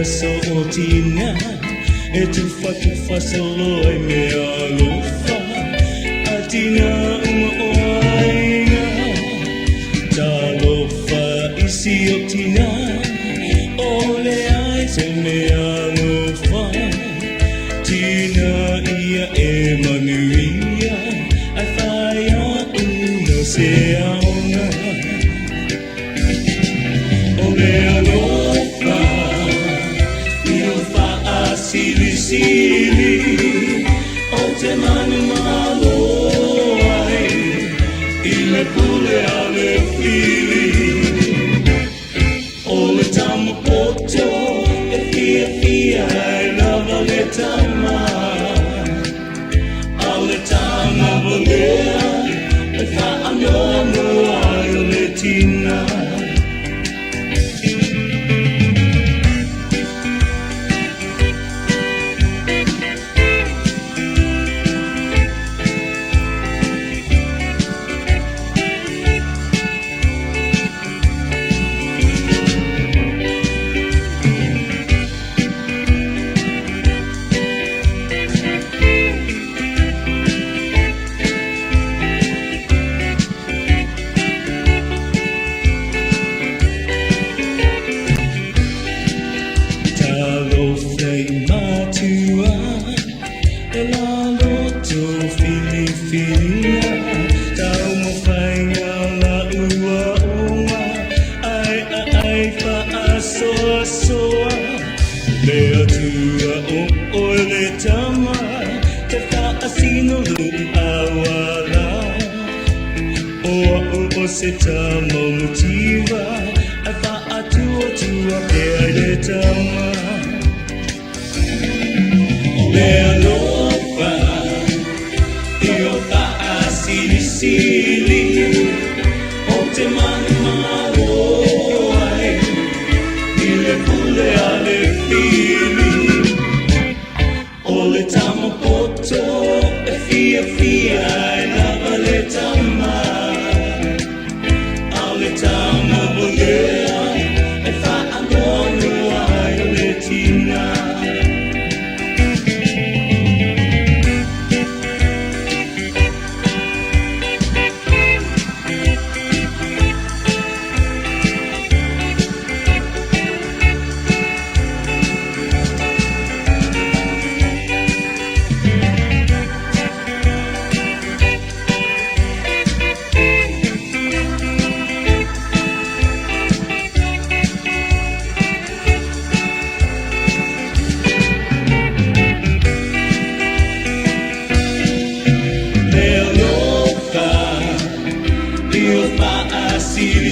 sotina e tufa solo e me alofa atina oainga talofa isi otina ole ai se me alofa tina ia e manuia ai faia una se aona ole alofa Sili, o te manu malo ai, I le pule a le fili. O le tama poto, e fia, e lava le tama. A le tama valea, e fa anono ai o le tina. Lea tua o le tama te whaasino awala o se tama motiva ai whaatua tua pe ai le tama Lea lopa I o whaasili o te manu malo ai I le pule a le fili O le tama poto e fia e lava le tama A le tama volea e fa anono ai o le tina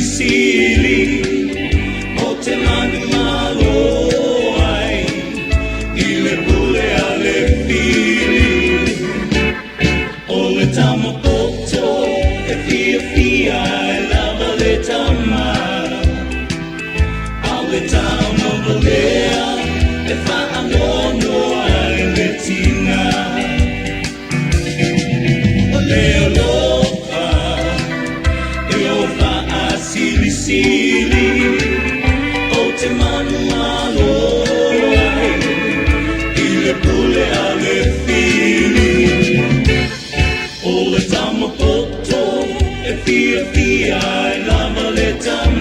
Sili, o te manu malo ai, I le pule a le fili. O le tama poto, e fia, e lava le tama. A le tama volea, e fa anono ai le tina. O leo lopa, e o fa Sili, o te manu malo ai, I le pule a le fili. O le tama poto, e fia, e lava le tama.